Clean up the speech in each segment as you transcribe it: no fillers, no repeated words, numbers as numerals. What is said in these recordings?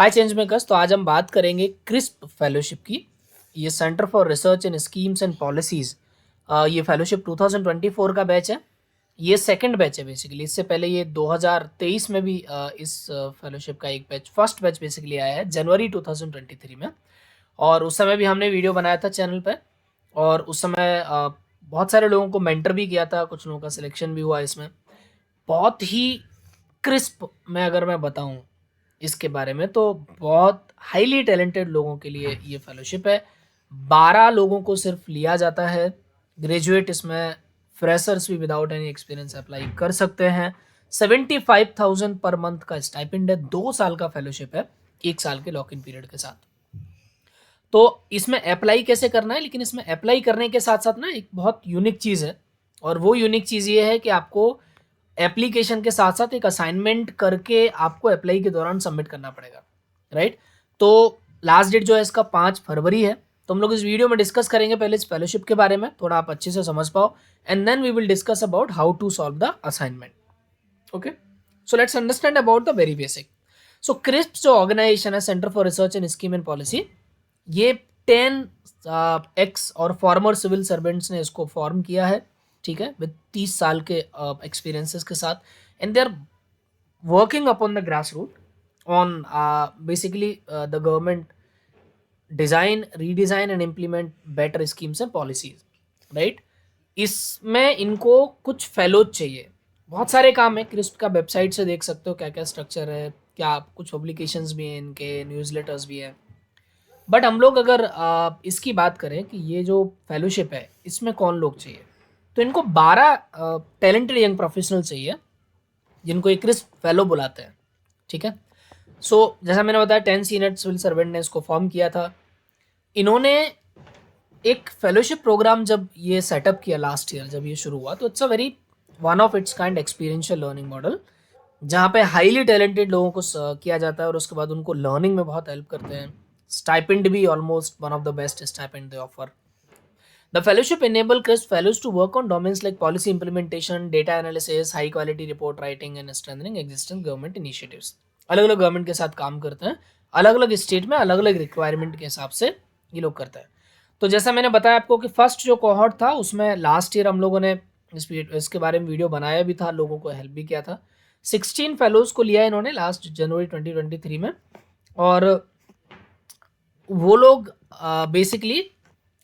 हाय change makers. तो आज हम बात करेंगे क्रिस्प फेलोशिप की। ये centre for research in schemes and policies, ये फेलोशिप 2024 का बैच है। ये सेकंड बैच है बेसिकली। इससे पहले ये 2023 में भी इस फेलोशिप का एक बैच, फर्स्ट बैच बेसिकली आया है जनवरी 2023 में। और उस समय भी हमने वीडियो बनाया था चैनल पे। और उस समय बहुत सारे लोगों को मेंटर भी किया था, कुछ लोगों का सिलेक्शन भी हुआ इसमें। बहुत ही क्रिस्प में अगर मैं बताऊं इसके बारे में, तो बहुत हाईली टैलेंटेड लोगों के लिए ये फेलोशिप है। 12 लोगों को सिर्फ लिया जाता है ग्रेजुएट। इसमें फ्रेशर्स भी विदाउट एनी एक्सपीरियंस अप्लाई कर सकते हैं। 75,000 पर मंथ का स्टाइपेंड है। 2 साल का फेलोशिप है, 1 साल के लॉक इन पीरियड के साथ। तो इसमें अप्लाई कैसे करना है, लेकिन इसमें अप्लाई करने के साथ साथ ना एक बहुत यूनिक चीज़ है। और वो यूनिक चीज़ ये है कि आपको एप्लीकेशन के साथ साथ एक असाइनमेंट करके आपको अप्लाई के दौरान सबमिट करना पड़ेगा, राइट। तो लास्ट डेट जो है इसका 5 फरवरी है। तो हम लोग इस वीडियो में डिस्कस करेंगे पहले इस फेलोशिप के बारे में, थोड़ा आप अच्छे से समझ पाओ, and then we will discuss about how to solve the assignment. Okay, so let's understand about the very basic. So CRISP जो ऑर्गेनाइजेशन है, centre for research and scheme and policy, ये 10 एक्स और फॉर्मर सिविल सर्वेंट्स ने इसको form किया है, ठीक है, विद 30 साल के एक्सपीरियंसेस के साथ। And they are working upon the grass root on basically the government design, redesign and implement better schemes and policies, right. इसमें इनको कुछ फेलोज चाहिए। बहुत सारे काम है क्रिस्प का, वेबसाइट से देख सकते हो क्या क्या स्ट्रक्चर है, क्या कुछ पब्लिकेशंस भी हैं इनके, न्यूज़लेटर्स भी हैं। बट हम लोग अगर इसकी बात करें कि ये जो फेलोशिप है इसमें कौन लोग चाहिए, तो इनको 12 टैलेंटेड यंग प्रोफेशनल चाहिए जिनको एक क्रिस्प फेलो बुलाते हैं, ठीक है। सो जैसा मैंने बताया 10 सीनियर सिविल सर्वेंट ने इसको फॉर्म किया था। इन्होंने एक फेलोशिप प्रोग्राम जब ये सेटअप किया लास्ट ईयर, जब ये शुरू हुआ, तो it's a very one of its kind experiential learning model, जहाँ पे हाईली टैलेंटेड लोगों को किया जाता है और उसके बाद उनको लर्निंग में बहुत हेल्प करते हैं। स्टाइपेंड भी almost one of the best stipend they offer. The fellowship enable CRISP fellows to work on domains like policy implementation, data analysis, high quality report writing and strengthening existing government initiatives. अलग अलग government के साथ काम करते हैं, अलग अलग state में अलग अलग रिक्वायरमेंट के हिसाब से ये लोग करते हैं। तो जैसा मैंने बताया आपको कि फर्स्ट जो कोहॉर्ट था उसमें लास्ट ईयर हम लोगों ने इसके बारे में वीडियो बनाया भी था, लोगों को हेल्प भी किया था। 16 फेलोज को लिया इन्होंने लास्ट जनवरी 2023 में। और वो लोग बेसिकली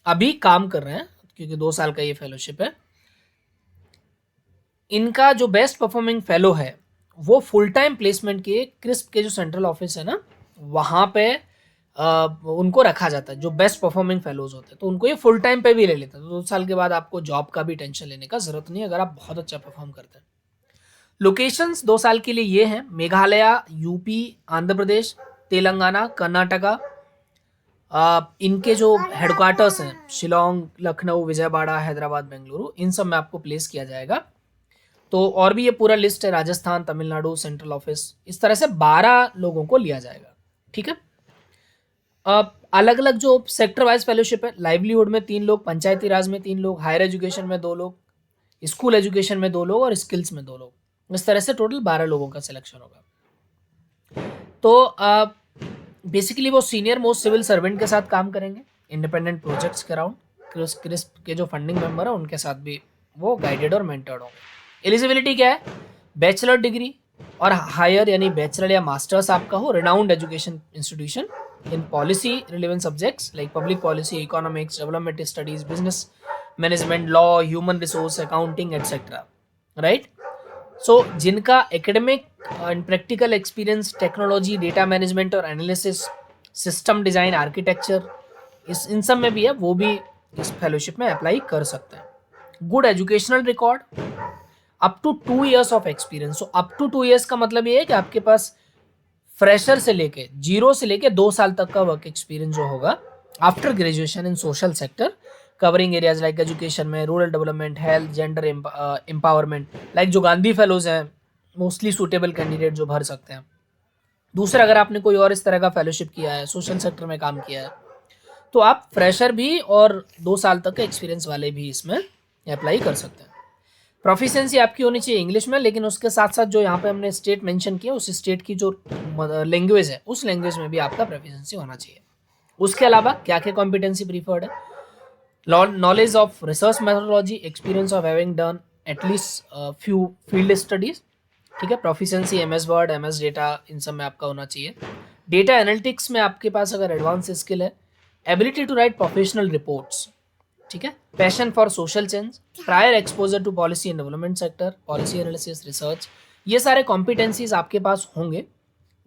अभी काम कर रहे हैं क्योंकि 2 साल का ये फेलोशिप है। इनका जो बेस्ट परफॉर्मिंग फेलो है वो फुल टाइम प्लेसमेंट के क्रिस्प के जो सेंट्रल ऑफिस है ना, वहाँ पे उनको रखा जाता है। जो बेस्ट परफॉर्मिंग फेलोज होते हैं तो उनको ये फुल टाइम पे भी ले लेते हैं। तो 2 साल के बाद आपको जॉब का भी टेंशन लेने का जरूरत नहीं अगर आप बहुत अच्छा परफॉर्म करते हैं। लोकेशंस 2 साल के लिए ये हैं: मेघालय, यूपी, आंध्र प्रदेश, तेलंगाना, कर्नाटका। इनके जो हेडक्वार्टर्स हैं शिलोंग, लखनऊ, विजयवाड़ा, हैदराबाद, बेंगलुरु, इन सब में आपको प्लेस किया जाएगा। तो और भी ये पूरा लिस्ट है: राजस्थान, तमिलनाडु, सेंट्रल ऑफिस। इस तरह से 12 लोगों को लिया जाएगा, ठीक है। अलग अलग जो सेक्टर वाइज फेलोशिप है, लाइवलीहुड में 3 लोग, पंचायती राज में 3 लोग, हायर एजुकेशन में 2 लोग, स्कूल एजुकेशन में 2 लोग और स्किल्स में 2 लोग। इस तरह से टोटल 12 लोगों का सिलेक्शन होगा। तो बेसिकली वो सीनियर मोस्ट सिविल सर्वेंट के साथ काम करेंगे इंडिपेंडेंट प्रोजेक्ट्स के अराउंड। क्रिस्प के जो फंडिंग मेंबर है उनके साथ भी वो गाइडेड और मेंटर्ड होंगे। एलिजिबिलिटी क्या है? बैचलर डिग्री और हायर यानी बैचलर या मास्टर्स आपका हो renowned education institution in policy relevant subjects like public policy, economics, development studies, business management, law, human resource, accounting etcetera, right. So जिनका academic and practical experience technology, data management और analysis, system design, architecture, इन सब में भी है, वो भी इस फेलोशिप में अप्लाई कर सकते हैं। Good educational record, up to 2 years of experience. So up to 2 years का मतलब ये है कि आपके पास फ्रेशर से लेके 0 से लेके 2 साल तक का वर्क एक्सपीरियंस जो होगा after graduation in social sector covering areas like education में, rural development, health, gender empowerment, like जो गांधी फेलोज हैं मोस्टली सूटेबल कैंडिडेट जो भर सकते हैं। दूसरा, अगर आपने कोई और इस तरह का फेलोशिप किया है, सोशल सेक्टर में काम किया है, तो आप फ्रेशर भी और 2 साल तक के एक्सपीरियंस वाले भी इसमें अप्लाई कर सकते हैं। प्रोफिशिएंसी आपकी होनी चाहिए इंग्लिश में, लेकिन उसके साथ साथ जो यहाँ पे हमने स्टेट मेंशन किया उस स्टेट की जो लैंग्वेज है उस लैंग्वेज में भी आपका प्रोफिशिएंसी होना चाहिए। उसके अलावा क्या क्या कॉम्पिटेंसी प्रीफर्ड है? Knowledge of research methodology, experience of having done at least few field studies, ठीक है। Proficiency MS Word, MS data, इन सब में आपका होना चाहिए। डेटा एनालिटिक्स में आपके पास अगर एडवांस स्किल है, ability to write professional reports, ठीक है। Passion for social change, prior exposure to policy and development sector, policy analysis, research, ये सारे कॉम्पिटेंसीज आपके पास होंगे।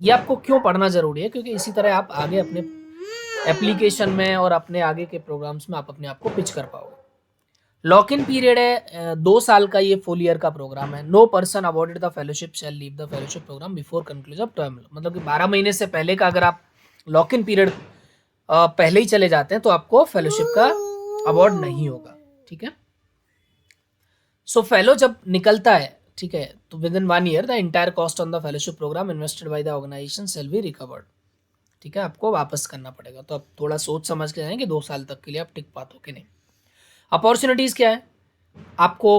ये आपको क्यों पढ़ना जरूरी है? क्योंकि इसी तरह आप आगे अपने एप्लीकेशन में और अपने आगे के प्रोग्राम्स में आप अपने आप को पिच कर पाओगे। लॉक इन पीरियड है 2 साल का, ये फुल ईयर का प्रोग्राम है। No person awarded the fellowship shall leave the fellowship programme before conclusion of term, मतलब कि 12 महीने से पहले का अगर आप लॉक इन पीरियड पहले ही चले जाते हैं तो आपको फेलोशिप का अवार्ड नहीं होगा, ठीक है। सो फेलो जब निकलता है, ठीक है, तो within 1 year the entire cost on the fellowship programme invested by the organisation shall be recovered, ठीक है, आपको वापस करना पड़ेगा। तो आप थोड़ा सोच समझ के जाएं कि 2 साल तक के लिए आप टिक पाते हो कि नहीं। अपॉर्चुनिटीज़ क्या है? आपको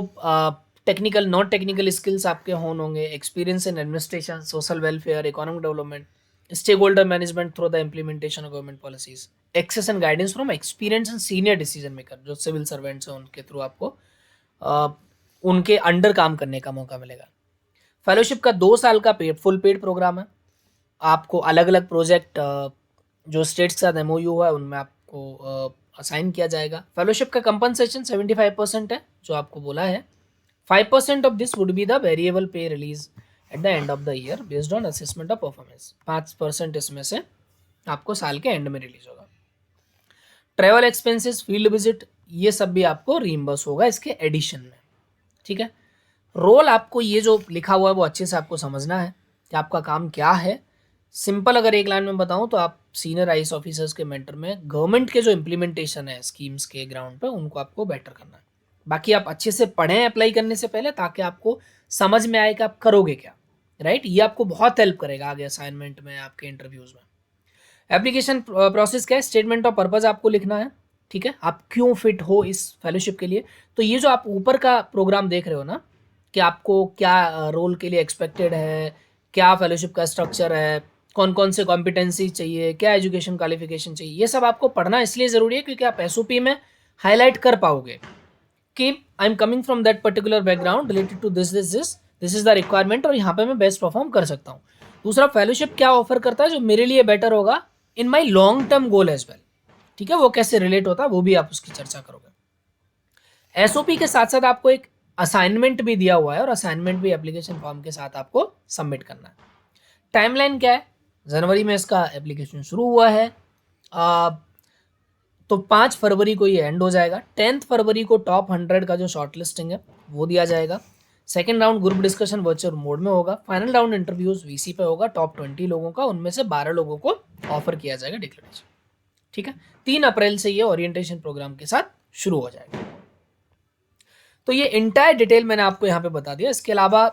टेक्निकल नॉन टेक्निकल स्किल्स आपके होंगे, experience in administration, social welfare, economic development, stakeholder management through the implementation of government policies, access and guidance from experience and senior decision maker, जो सिविल सर्वेंट्स हैं उनके through आपको उनके under काम करने का मौका मिलेगा। फेलोशिप का 2 साल का फुल पेड प्रोग्राम है। आपको अलग अलग प्रोजेक्ट जो स्टेट्स के साथ एमओयू हुआ है उनमें आपको असाइन किया जाएगा। फेलोशिप का कंपनसेशन 75% है जो आपको बोला है। 5% of this would be the variable pay release at the end of the year based on assessment of performance. 5% इसमें से आपको साल के एंड में रिलीज होगा। ट्रैवल एक्सपेंसेस, फील्ड विजिट, ये सब भी आपको रीइंबर्स होगा इसके एडिशन में, ठीक है। रोल आपको ये जो लिखा हुआ है वो अच्छे से आपको समझना है कि आपका काम क्या है। सिंपल अगर एक लाइन में बताऊं तो आप सीनियर आईएएस ऑफिसर्स के मेंटर में गवर्नमेंट के जो इम्प्लीमेंटेशन है स्कीम्स के ग्राउंड पे उनको आपको बेटर करना है। बाकी आप अच्छे से पढ़ें अप्लाई करने से पहले, ताकि आपको समझ में आए कि आप करोगे क्या, राइट। ये आपको बहुत हेल्प करेगा आगे असाइनमेंट में, आपके इंटरव्यूज में। एप्लीकेशन प्रोसेस क्या है? स्टेटमेंट ऑफ पर्पज आपको लिखना है, ठीक है, आप क्यों फिट हो इस फेलोशिप के लिए। तो ये जो आप ऊपर का प्रोग्राम देख रहे हो ना, कि आपको क्या रोल के लिए एक्सपेक्टेड है, क्या फेलोशिप का स्ट्रक्चर है, कौन कौन से कॉम्पिटेंसी चाहिए, क्या एजुकेशन क्वालिफिकेशन चाहिए, ये सब आपको पढ़ना इसलिए ज़रूरी है क्योंकि आप एसओपी में हाईलाइट कर पाओगे कि I am coming from that particular background related to this is the requirement, और यहाँ पे मैं बेस्ट परफॉर्म कर सकता हूँ। दूसरा, फेलोशिप क्या ऑफर करता है जो मेरे लिए बेटर होगा in my long term goal as well, ठीक है, वो कैसे रिलेट होता है वो भी आप उसकी चर्चा करोगे। एसओपी के साथ साथ आपको एक असाइनमेंट भी दिया हुआ है और असाइनमेंट भी एप्लीकेशन फॉर्म के साथ आपको सबमिट करना है। टाइमलाइन क्या है? जनवरी में इसका एप्लीकेशन शुरू हुआ है, तो 5 फरवरी को ये एंड हो जाएगा। 10 फरवरी को टॉप 100 का जो शॉर्ट लिस्टिंग है वो दिया जाएगा। Second round group discussion virtual mode में होगा। फाइनल राउंड इंटरव्यूज वीसी पे होगा। टॉप 20 लोगों का, उनमें से 12 लोगों को ऑफर किया जाएगा डिक्लेरेशन, ठीक है। 3 अप्रैल से ये ओरिएंटेशन प्रोग्राम के साथ शुरू हो जाएगा। तो ये इंटायर डिटेल मैंने आपको यहाँ पे बता दिया। इसके अलावा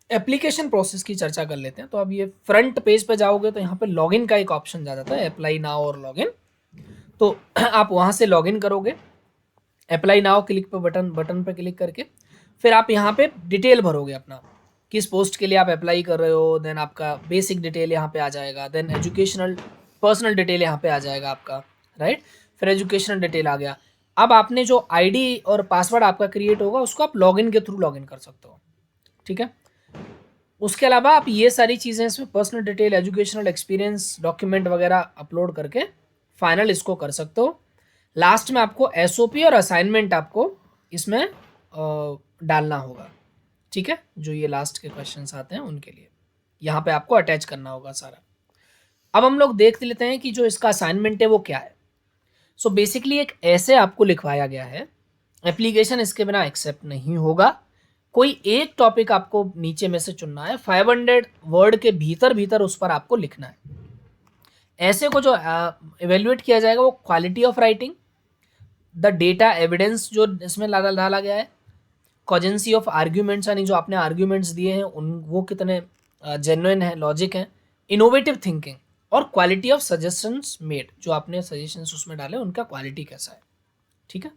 एप्लीकेशन प्रोसेस की चर्चा कर लेते हैं। तो अब ये फ्रंट पेज पे जाओगे तो यहाँ पे लॉगिन का एक ऑप्शन जा जाता है, अप्लाई नाउ और लॉगिन। तो आप वहाँ से लॉगिन करोगे, अप्लाई नाउ क्लिक पे बटन पे क्लिक करके फिर आप यहाँ पे डिटेल भरोगे अपना, किस पोस्ट के लिए आप अप्लाई कर रहे हो। देन आपका बेसिक डिटेल यहाँ पे आ जाएगा। देन एजुकेशनल पर्सनल डिटेल यहाँ पे आ जाएगा आपका, राइट। फिर एजुकेशनल डिटेल आ गया। अब आपने जो आईडी और पासवर्ड आपका क्रिएट होगा उसको आप लॉगिन के थ्रू लॉगिन कर सकते हो, ठीक है। उसके अलावा आप ये सारी चीज़ें इसमें personal detail, educational experience, document वगैरह अपलोड करके फाइनल इसको कर सकते हो। लास्ट में आपको एसओपी और असाइनमेंट आपको इसमें डालना होगा, ठीक है। जो ये लास्ट के क्वेश्चंस आते हैं उनके लिए यहाँ पे आपको अटैच करना होगा सारा। अब हम लोग देख लेते हैं कि जो इसका असाइनमेंट है वो क्या है। सो बेसिकली एक ऐसे आपको लिखवाया गया है, एप्लीकेशन इसके बिना एक्सेप्ट नहीं होगा। कोई एक टॉपिक आपको नीचे में से चुनना है, 500 वर्ड के भीतर उस पर आपको लिखना है। ऐसे को जो इवेल्युएट किया जाएगा वो quality of writing, the data evidence जो इसमें डाला गया है, कॉजेंसी ऑफ आर्ग्यूमेंट्स, यानी जो आपने आर्ग्यूमेंट्स दिए हैं उन वो कितने जेन्युइन है, लॉजिक है, इनोवेटिव थिंकिंग, और क्वालिटी ऑफ सजेशंस मेड, जो आपने सजेशंस उसमें डाले उनका क्वालिटी कैसा है, ठीक है।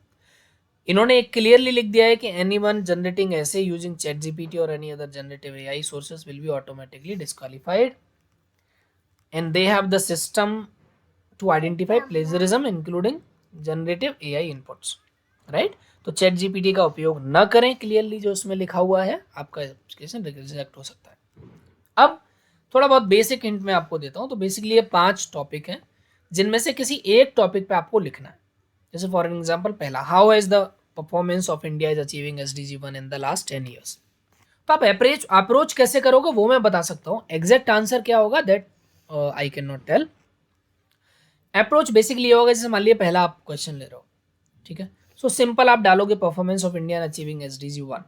इन्होंने एक क्लियरली लिख दिया है कि एनीवन जनरेटिंग ऐसे यूजिंग चैट जीपीटी और any other generative AI sources will be automatically disqualified and they have the system to identify plagiarism including generative AI inputs, right. तो चैट जीपीटी का उपयोग न करें, क्लियरली जो उसमें लिखा हुआ है, आपका एप्लीकेशन रिजेक्ट हो सकता है। अब थोड़ा बहुत बेसिक हिंट मैं आपको देता हूँ। तो बेसिकली ये 5 टॉपिक हैं जिनमें से किसी एक टॉपिक पे आपको लिखना है। जैसे फॉर एग्जाम्पल पहला, how is the performance of India is achieving SDG 1 in the last 10 years. तो आप अप्रोच कैसे करोगे वो मैं बता सकता हूँ, एग्जैक्ट आंसर क्या होगा that I can not tell. Approach basically ये होगा, जैसे मान लिया पहला आप क्वेश्चन ले रहे हो, ठीक है। सो सिंपल आप डालोगे performance of India achieving SDG 1,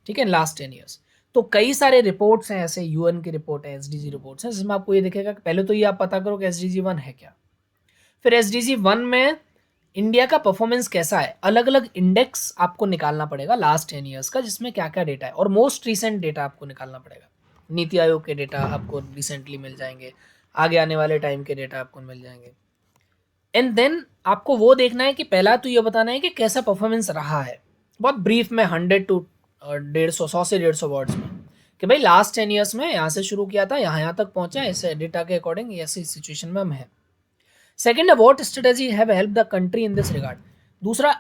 ठीक है, लास्ट 10 ईयर्स। तो कई सारे रिपोर्ट्स हैं, ऐसे यूएन की रिपोर्ट है, SDG रिपोर्ट्स हैं, जिसमें आपको ये दिखेगा कि पहले तो ये आप पता करो कि SDG 1 है क्या, फिर SDG 1 में इंडिया का परफॉर्मेंस कैसा है। अलग अलग इंडेक्स आपको निकालना पड़ेगा लास्ट 10 ईयर्स का, जिसमें क्या क्या डेटा है, और मोस्ट रिसेंट डेटा आपको निकालना पड़ेगा। नीति आयोग के डेटा आपको रिसेंटली मिल जाएंगे, आगे आने वाले टाइम के डेटा आपको मिल जाएंगे। एंड देन आपको वो देखना है कि पहला तो ये बताना है कि कैसा परफॉर्मेंस रहा है, बहुत ब्रीफ में 100 to 150 से 150 वर्ड्स में, कि भाई लास्ट 10 ईयर्स में यहाँ से शुरू किया था, यहाँ तक पहुंचा, ऐसे डेटा के अकॉर्डिंग ऐसी सिचुएशन में हम हैं। सेकेंड है, what strategy have help the country in this regard. दूसरा,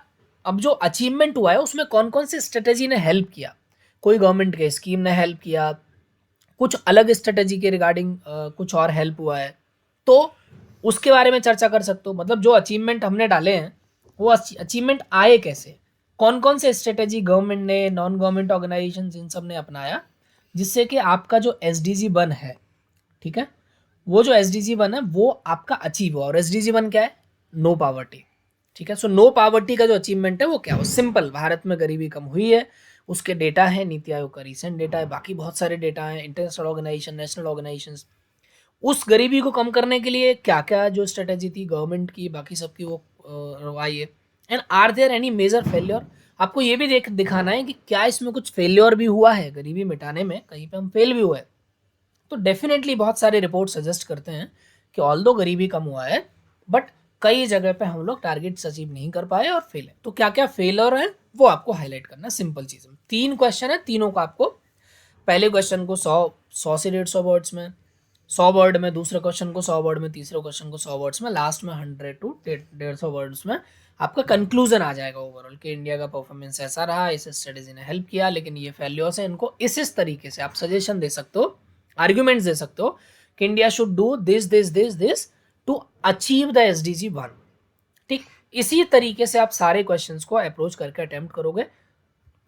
अब जो अचीवमेंट हुआ है उसमें कौन कौन सी स्ट्रेटेजी ने हेल्प किया, कोई गवर्नमेंट के स्कीम ने हेल्प किया, कुछ अलग स्ट्रेटेजी के रिगार्डिंग कुछ और हेल्प हुआ है, तो उसके बारे में चर्चा कर सकते हो। मतलब जो अचीवमेंट हमने डाले हैं वो अचीवमेंट आए कैसे, कौन कौन से स्ट्रेटेजी गवर्नमेंट ने, नॉन गवर्नमेंट ऑर्गेनाइजेशन, इन सब ने अपनाया, जिससे कि आपका जो SDG 1 है, ठीक है, वो जो SDG 1 है वो आपका अचीव हुआ। और SDG 1 क्या है, नो पावर्टी, ठीक है। सो नो पावर्टी का जो अचीवमेंट है वो क्या, वो सिंपल, भारत में गरीबी कम हुई है, उसके डेटा है, नीति आयोग का रिसेंट डेटा है, बाकी बहुत सारे डेटा हैं, इंटरनेशनल ऑर्गेनाइजेशन, नेशनल ऑर्गेनाइजेशन। उस गरीबी को कम करने के लिए क्या क्या जो स्ट्रेटेजी थी गवर्नमेंट की, बाकी सबकी, वो आई है। And are there any major failure, आपको ये भी दिखाना है कि क्या इसमें कुछ फेलियर भी हुआ है, गरीबी मिटाने में कहीं पे हम फेल भी हुए। तो डेफिनेटली बहुत सारे रिपोर्ट सजेस्ट करते हैं कि ऑल्दो गरीबी कम हुआ है, बट कई जगह पे हम लोग टारगेट्स अचीव नहीं कर पाए और फेल है। तो क्या क्या फेलर है वो आपको हाईलाइट करना, सिंपल चीज़ है। 3 क्वेश्चन है, तीनों को आपको, पहले क्वेश्चन को 100 से 150 वर्ड्स में, 100 वर्ड में, दूसरे क्वेश्चन को 100 वर्ड में, तीसरे क्वेश्चन को 100 वर्ड्स में, लास्ट में 100 to 150 वर्ड्स में आपका कंक्लूजन आ जाएगा ओवरऑल कि इंडिया का परफॉर्मेंस ऐसा रहा, इस स्ट्रेटेजी ने हेल्प किया, लेकिन ये फेल्योर्स है, इनको इस तरीके से आप सजेशन दे सकते हो, आर्ग्यूमेंट्स दे सकते हो कि India should do this this this this to achieve the SDG 1, ठीक। इसी तरीके से आप सारे क्वेश्चंस को अप्रोच करके अटेम्प्ट करोगे।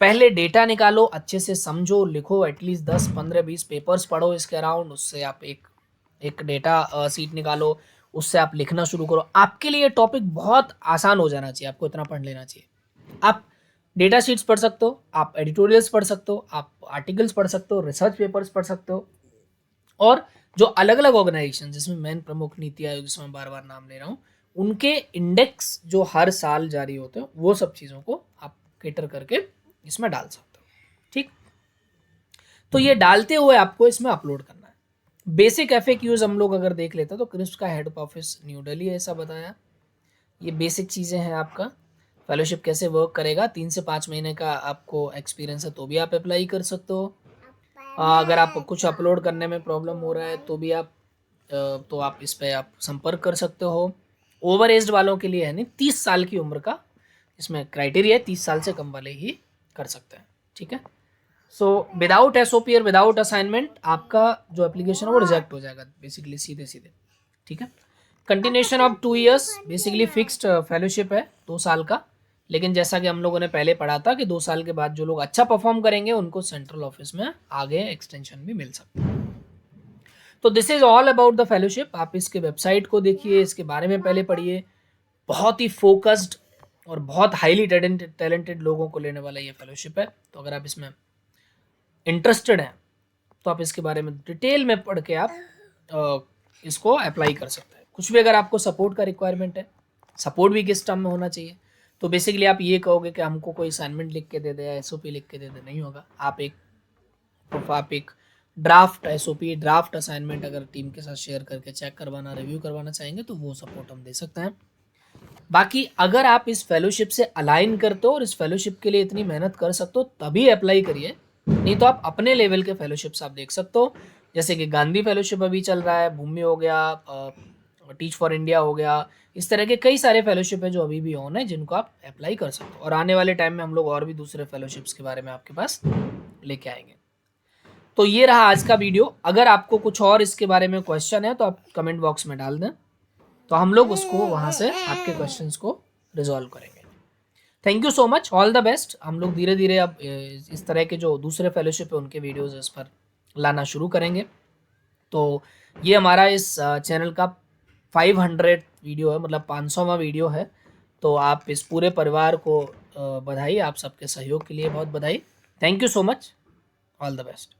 पहले डेटा निकालो, अच्छे से समझो, लिखो, एटलीस्ट 10 15 20 पेपर्स पढ़ो इसके अराउंड, उससे आप एक डेटा सीट निकालो, उससे आप लिखना शुरू करो। आपके लिए टॉपिक बहुत आसान हो जाना चाहिए, आपको इतना पढ़ लेना चाहिए। आप डेटा शीट्स पढ़ सकते हो, आप एडिटोरियल्स पढ़ सकते हो, आप आर्टिकल्स पढ़ सकते हो, रिसर्च पेपर्स पढ़ सकते हो, और जो अलग अलग ऑर्गेनाइजेशन, जिसमें मैन प्रमुख, नीति आयोग, जिसमें बार बार नाम ले रहा हूँ, उनके इंडेक्स जो हर साल जारी होते हैं, वो सब चीज़ों को आप कैटर करके इसमें डाल सकते हो, ठीक। तो ये डालते हुए आपको इसमें अपलोड करना है। बेसिक FAQs हम लोग अगर देख लेते हैं तो क्रिस्प का हेड ऑफिस न्यू दिल्ली ऐसा बताया। ये बेसिक चीज़ें हैं। आपका फेलोशिप कैसे वर्क करेगा, 3 से 5 महीने का आपको एक्सपीरियंस है तो भी आप अप्लाई कर सकते हो। अगर आप कुछ अपलोड करने में प्रॉब्लम हो रहा है तो भी आप तो आप इस पर आप संपर्क कर सकते हो। ओवर एज्ड वालों के लिए है नहीं, 30 साल की उम्र का इसमें क्राइटेरिया है, 30 साल से कम वाले ही कर सकते हैं, ठीक है। सो विदाउट SOP और विदाउट असाइनमेंट आपका जो एप्लीकेशन है वो रिजेक्ट हो जाएगा बेसिकली, सीधे सीधे, ठीक है। Continuation of 2 years, basically fixed fellowship है 2 साल का, लेकिन जैसा कि हम लोगों ने पहले पढ़ा था कि 2 साल के बाद जो लोग अच्छा परफॉर्म करेंगे उनको सेंट्रल ऑफिस में आगे एक्सटेंशन भी मिल सकता है। तो this is all about the fellowship. आप इसके वेबसाइट को देखिए, इसके बारे में पहले पढ़िए। बहुत ही फोकस्ड और बहुत हाईली टैलेंटेड लोगों को लेने वाला ये फेलोशिप है। तो अगर आप इसमें इंटरेस्टेड हैं तो आप इसके बारे में डिटेल में पढ़ के आप इसको अप्लाई कर सकते हैं। कुछ भी अगर आपको सपोर्ट का रिक्वायरमेंट है, सपोर्ट भी किस टर्म में होना चाहिए, तो बेसिकली आप ये कहोगे कि हमको कोई असाइनमेंट लिख के दे दे या SOP लिख के दे दे, नहीं होगा। आप एक ड्राफ्ट SOP, ड्राफ्ट असाइनमेंट अगर टीम के साथ शेयर करके चेक करवाना, रिव्यू करवाना चाहेंगे तो वो सपोर्ट हम दे सकते हैं। बाकी अगर आप इस फेलोशिप से अलाइन करते हो और इस फेलोशिप के लिए इतनी मेहनत कर सकते हो तभी अप्लाई करिए, नहीं तो आप अपने लेवल के फेलोशिप्स आप देख सकते हो, जैसे कि गांधी फेलोशिप अभी चल रहा है, भूमि हो गया, टीच फॉर इंडिया हो गया, इस तरह के कई सारे फेलोशिप है जो अभी भी ऑन है जिनको आप अप्लाई कर सकते हो। और आने वाले टाइम में हम लोग और भी दूसरे फेलोशिप्स के बारे में आपके पास लेके आएंगे। तो ये रहा आज का वीडियो। अगर आपको कुछ और इसके बारे में क्वेश्चन है तो आप कमेंट बॉक्स में डाल दें, तो हम लोग उसको वहां से आपके क्वेश्चंस को रिजॉल्व करेंगे। Thank you so much, all the best. हम लोग धीरे धीरे अब इस तरह के जो दूसरे फेलोशिप है उनके वीडियोज इस पर लाना शुरू करेंगे। तो ये हमारा इस चैनल का 500 वीडियो है, मतलब 500वां वीडियो है। तो आप इस पूरे परिवार को बधाई, आप सबके सहयोग के लिए बहुत बधाई। Thank you so much, all the best.